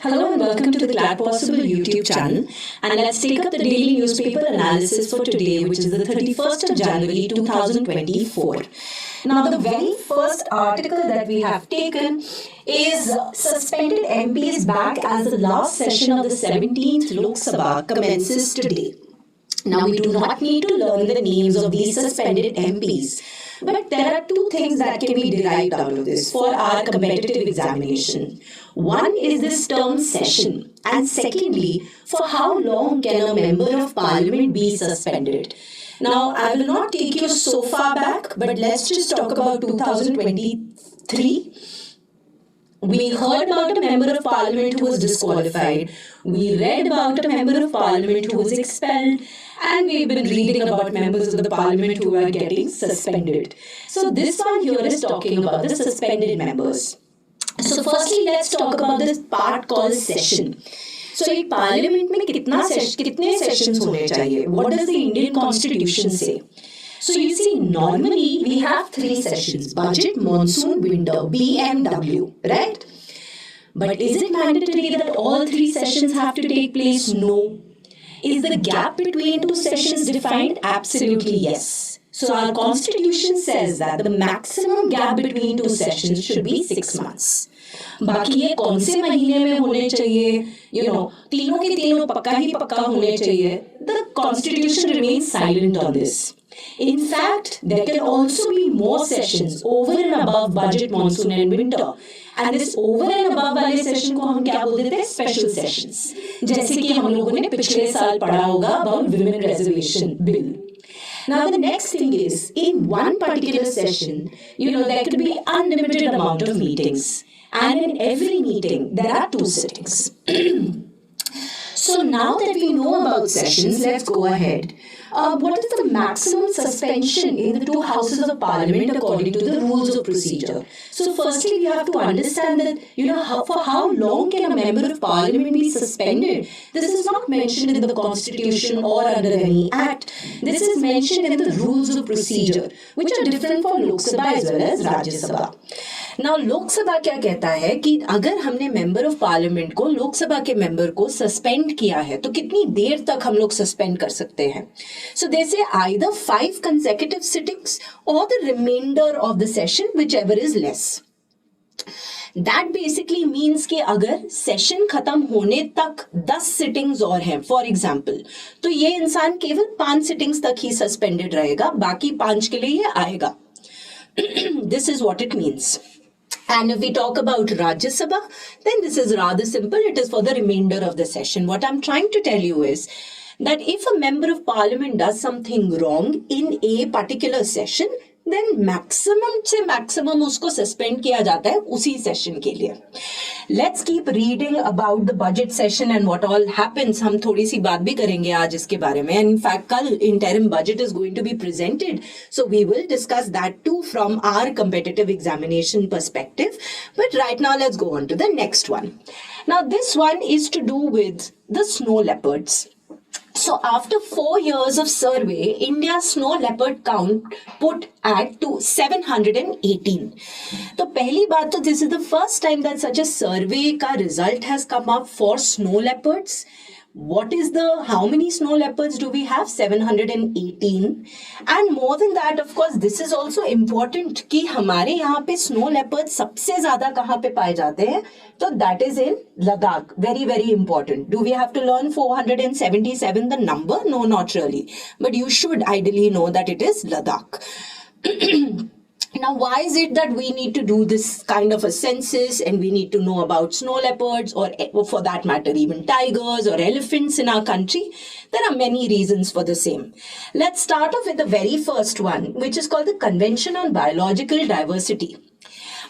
Hello and welcome to the Glad Possible YouTube channel. And let's take up the daily newspaper analysis for today, which is the 31st of January 2024. Now, the very first article that we have taken is Suspended MPs back as the last session of the 17th Lok Sabha commences today. Now, we do not need to learn the names of these suspended MPs. But there are two things that can be derived out of this for our competitive examination. One is this term session, and secondly, for how long can a member of parliament be suspended? Now, I will not take you so far back, but let's just talk about 2023. We heard about a member of parliament who was disqualified. We read about a member of parliament who was expelled. And we've been reading about members of the parliament who are getting suspended. So this one here is talking about the suspended members. So firstly, let's talk about this part called session. So in parliament में कितने sessions होने चाहिए? What does the Indian Constitution say? So you see, normally we have 3 sessions: budget, monsoon, winter, BMW, right? But is it mandatory that all 3 sessions have to take place? No. Is the gap between 2 sessions defined? Absolutely yes. So our constitution says that the maximum gap between 2 sessions should be 6 months. बाकी ये कौन से महीने में होने चाहिए, तीनों के तीनों पक्का ही पक्का होने चाहिए. The constitution remains silent on this. In fact, there can also be more sessions over and above budget, monsoon and winter. And this over and above वाले सेशन को हम क्या बोल देते हैं? Special sessions. जैसे कि हम लोगों ने पिछले साल पढ़ा होगा about women reservation bill. Now the next thing is, in one particular session, there could be unlimited amount of meetings. And in every meeting, there are 2 sittings. So now that we know about sessions, let's go ahead. What is the maximum suspension in the 2 houses of parliament according to the rules of procedure? So firstly, we have to understand that, for how long can a member of parliament be suspended? This is not mentioned in the constitution or under any act. This is mentioned in the rules of procedure, which are different for Lok Sabha as well as Rajya Sabha. Now, Lok Sabha क्या कहता है कि अगर हमने member of parliament को, लोक सभा के मेंबर को सस्पेंड किया है तो कितनी देर तक हम लोग सस्पेंड कर सकते हैं. So they say either 5 consecutive sittings or the remainder of the session, whichever is less. That basically means कि अगर सेशन खत्म होने तक 10 सिटिंग्स और हैं, फॉर एग्जाम्पल, तो ये इंसान केवल 5 सिटिंग्स तक ही सस्पेंडेड रहेगा, बाकी 5 के लिए ये आएगा. This is what it means. And if we talk about Rajya Sabha, then this is rather simple. It is for the remainder of the session. What I'm trying to tell you is that if a member of parliament does something wrong in a particular session, then maximum से maximum उसको suspend किया जाता है उसी session के लिए. Let's keep reading about the budget session and what all happens. हम थोड़ी सी बात भी करेंगे आज इसके बारे में. And in fact, कल interim budget is going to be presented. So we will discuss that too from our competitive examination perspective. But right now, let's go on to the next one. Now, this one is to do with the snow leopards. So after 4 years of survey, India's snow leopard count put at to 718. तो पहली बात तो this is the first time that such a survey का result has come up for snow leopards. How many snow leopards do we have? 718. And more than that, of course, this is also important कि हमारे यहाँ पे snow leopards सबसे ज़्यादा कहाँ पे पाए जाते हैं? तो that is in Ladakh. Very, very important. Do we have to learn 477 the number? No, not really. But you should ideally know that it is Ladakh. Now, why is it that we need to do this kind of a census and we need to know about snow leopards or for that matter, even tigers or elephants in our country? There are many reasons for the same. Let's start off with the very first one, which is called the Convention on Biological Diversity.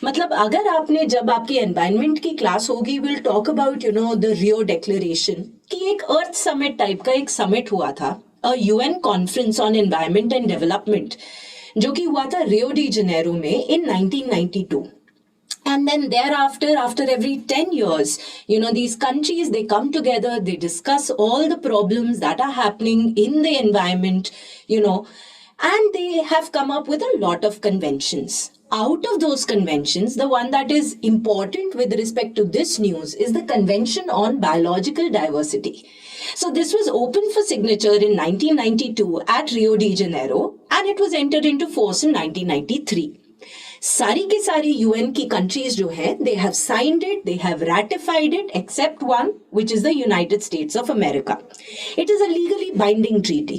मतलब अगर आपने जब आपकी environment की class होगी, will talk about the Rio declaration कि एक अर्थ summit type का एक समिट हुआ था, UN conference on environment and development, जो कि हुआ था रियो डी जनेरो में in 1992. And then thereafter, after every 10 years, these countries, they come together, they discuss all the problems that are happening in the environment, and they have come up with a lot of conventions. out of those conventions, the one that is important with respect to this news is the Convention on Biological Diversity. So this was open for signature in 1992 at Rio de Janeiro, and it was entered into force in 1993. सारी की सारी UN की countries जो है they have signed it, they have ratified it except one which is the United States of America. It is a legally binding treaty.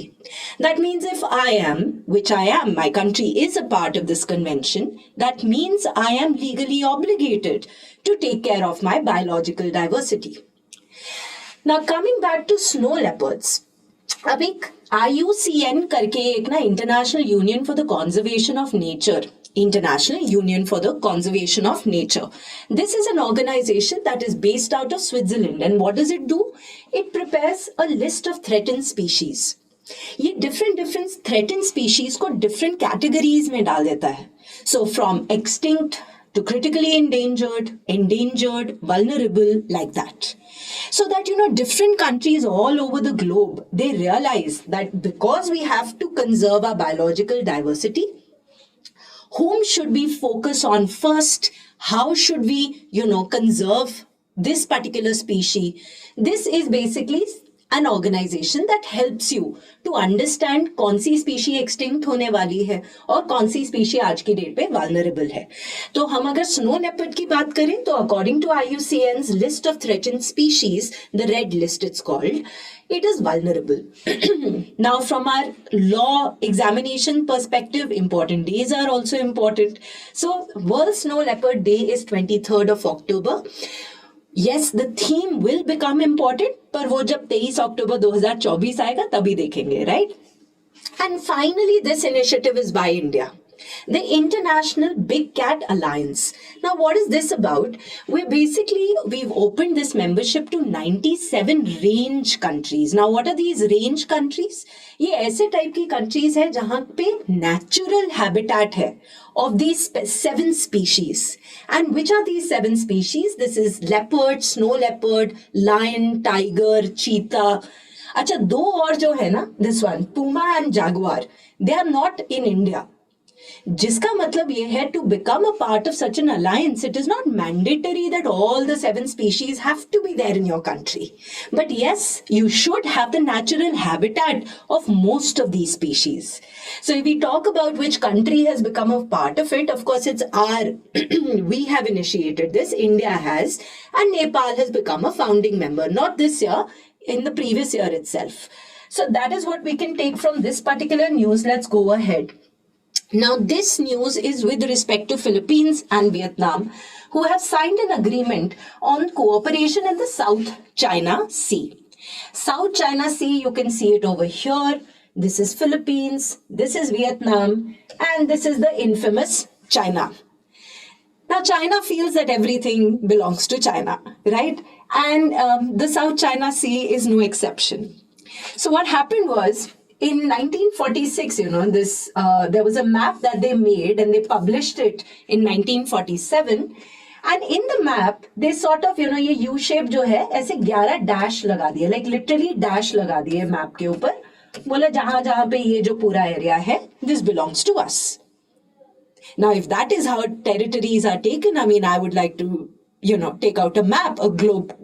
That means if I am, which I am, my country is a part of this convention, that means I am legally obligated to take care of my biological diversity. Now coming back to snow leopards, अब एक IUCN करके एक ना international union for the conservation of nature, International Union for the Conservation of Nature. This is an organization that is based out of Switzerland, and what does it do? It prepares a list of threatened species. ये different threatened species को different categories में डाल देता है. So from extinct to critically endangered, vulnerable, like that. So that, different countries all over the globe, they realize that because we have to conserve our biological diversity, whom should we focus on first? How should we, conserve this particular species? This is basically an organization that helps you to understand कौन सी species extinct होने वाली है और कौन सी species आज की date पे vulnerable है. तो हम अगर snow leopard की बात करें तो according to IUCN's list of threatened species, the red list it's called, it is vulnerable. Now from our law examination perspective, important days are also important. So World Snow Leopard Day is 23rd of October. Yes, the theme will become important, पर वो जब 23 अक्टूबर 2024 आएगा तभी देखेंगे, right? And finally, this initiative is by India. The International Big Cat Alliance. Now, what is this about? We've opened this membership to 97 range countries. Now, what are these range countries? ये ऐसे type की countries है जहाँ पे natural habitat है of these 7 species. And which are these 7 species? This is leopard, snow leopard, lion, tiger, cheetah. अच्छा, दो और जो है ना, this one, puma and jaguar, they are not in India. जिसका मतलब ये है to become a part of such an alliance, it is not mandatory that all the 7 species have to be there in your country. But yes, you should have the natural habitat of most of these species. So if we talk about which country has become a part of it, of course it's we have initiated this, India has, and Nepal has become a founding member, not this year, in the previous year itself. So that is what we can take from this particular news. Let's go ahead. Now, this news is with respect to Philippines and Vietnam, who have signed an agreement on cooperation in the South China Sea. South China Sea, you can see it over here. This is Philippines, this is Vietnam, and this is the infamous China. Now, China feels that everything belongs to China, right? And the South China Sea is no exception. So what happened was, in 1946, there was a map that they made and they published it in 1947. And in the map, they sort of, ये U-shape जो है, ऐसे 11 dash लगा दिए, like literally dash लगा दिए map के ऊपर. बोला जहाँ पे ये जो पूरा area है, this belongs to us. Now, if that is how territories are taken, I would like to, take out a map, a globe,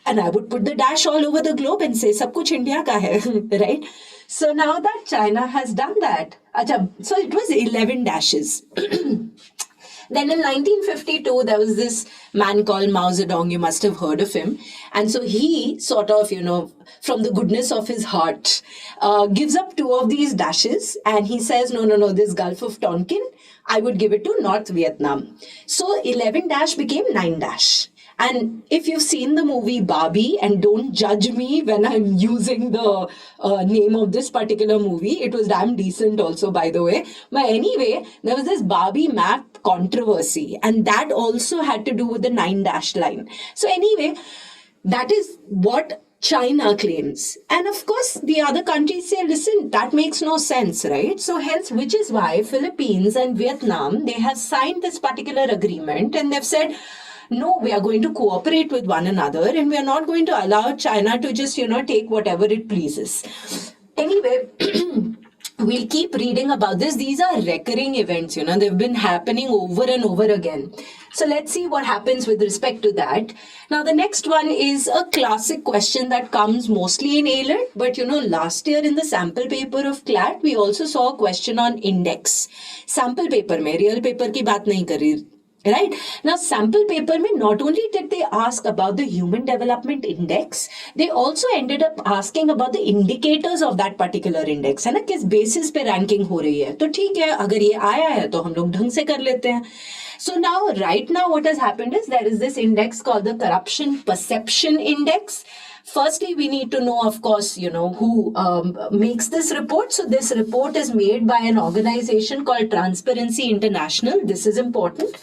and I would put the dash all over the globe and say, सब कुछ India का है, right? So now that China has done that, so it was 11 dashes. Then in 1952, there was this man called Mao Zedong, you must have heard of him. And so he sort of, from the goodness of his heart, gives up 2 of these dashes and he says, no, this Gulf of Tonkin, I would give it to North Vietnam. So 11 dash became 9 dash. And if you've seen the movie Barbie, and don't judge me when I'm using the name of this particular movie, it was damn decent also, by the way. But anyway, there was this Barbie map controversy, and that also had to do with the 9 dash line. So anyway, that is what China claims. And of course, the other countries say, listen, that makes no sense, right? So hence, which is why Philippines and Vietnam, they have signed this particular agreement and they've said, no, we are going to cooperate with one another and we are not going to allow China to just, take whatever it pleases. Anyway, we'll keep reading about this. These are recurring events, they've been happening over and over again. So let's see what happens with respect to that. Now, the next one is a classic question that comes mostly in A-Lit, but last year in the sample paper of CLAT, we also saw a question on index. Sample paper mein, real paper ki baat nahi kar rahi. Right? Now, sample paper mein, not only did they ask about the Human Development Index, they also ended up asking about the indicators of that particular index. है ना, किस basis पे ranking हो रही है. तो ठीक है, अगर ये आया है तो हम लोग ढंग से कर लेते हैं. So now, right now, what has happened is there is this index called the Corruption Perception Index. Firstly, we need to know, of course, who makes this report. So this report is made by an organization called Transparency International. This is important.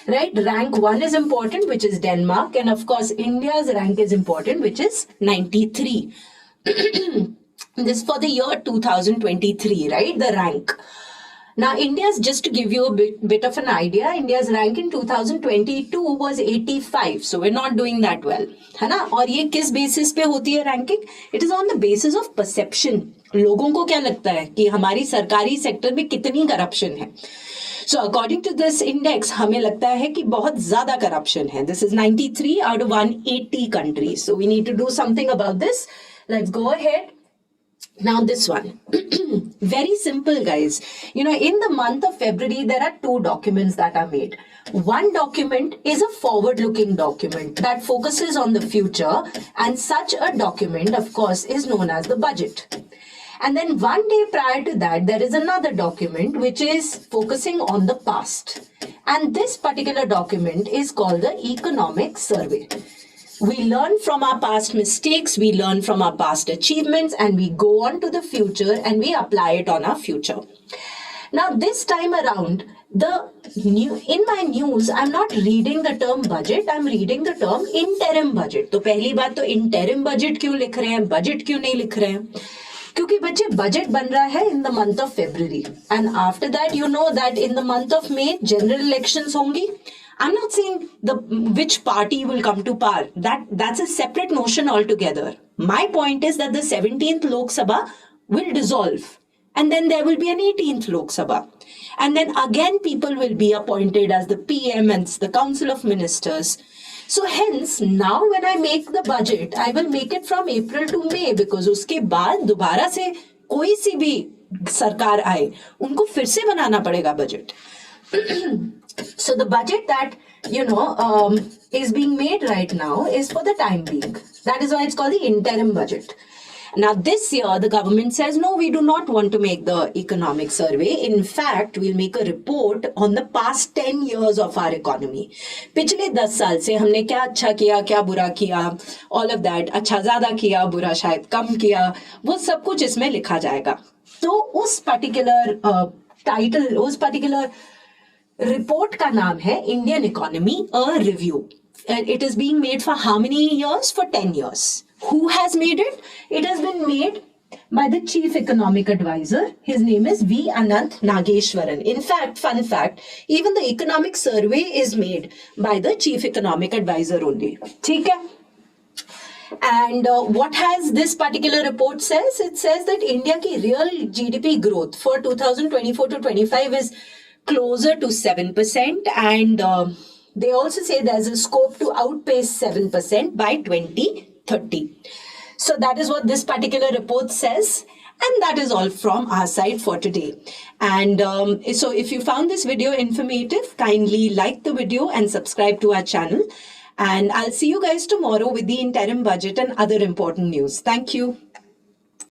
Right, rank 1 is important, which is Denmark, and of course India's rank is important, which is 93. This for the year 2023, right, the rank. Now, India's, just to give you a bit of an idea, India's rank in 2022 was 85. So we're not doing that well. है ना? और ये किस basis पे होती है ranking? It is on the basis of perception. लोगों को क्या लगता है कि हमारी सरकारी सेक्टर में कितनी corruption है. So according to this index, हमें लगता है कि बहुत ज़्यादा corruption है. This is 93 out of 180 countries. So we need to do something about this. Let's go ahead. Now this one, very simple, guys. In the month of February, there are 2 documents that are made. One document is a forward-looking document that focuses on the future, and such a document, of course, is known as the budget. And then one day prior to that, there is another document which is focusing on the past. And this particular document is called the Economic Survey. We learn from our past mistakes, we learn from our past achievements, and we go on to the future and we apply it on our future. Now, this time around, in my news, I'm not reading the term budget, I'm reading the term interim budget. तो पहली बात तो interim budget क्यों लिख रहे हैं, budget क्यों नहीं लिख रहे हैं? क्योंकि बच्चे budget बन रहा है in the month of February. And after that, you know that in the month of May, general elections होंगी. I'm not saying which party will come to power. That's a separate notion altogether. My point is that the 17th Lok Sabha will dissolve. And then there will be an 18th Lok Sabha. And then again people will be appointed as the PM and the Council of Ministers. So hence, now when I make the budget, I will make it from April to May, because उसके बाद दोबारा से कोई सी भी सरकार आए, उनको फिर से बनाना पड़ेगा budget. So the budget that is being made right now is for the time being. That is why it's called the interim budget. Now this year the government says no, we do not want to make the economic survey. In fact, we'll make a report on the past 10 years of our economy. पिछले 10 साल से हमने क्या अच्छा किया, क्या बुरा किया, all of that. अच्छा ज़्यादा किया, बुरा शायद कम किया, वो सब कुछ इसमें लिखा जाएगा. तो उस particular title, उस particular report का नाम है Indian Economy, a Review. And it is being made for how many years? For 10 years. Who has made it? It has been made by the Chief Economic Advisor. His name is V. Anant Nageshwaran. In fact, fun fact, even the economic survey is made by the Chief Economic Advisor only. ठीक है? And what has this particular report says? It says that India ki real GDP growth for 2024 to 25 is closer to 7%, and they also say there's a scope to outpace 7% by 2030. So that is what this particular report says, and that is all from our side for today. And so if you found this video informative, kindly like the video and subscribe to our channel. And I'll see you guys tomorrow with the interim budget and other important news. Thank you.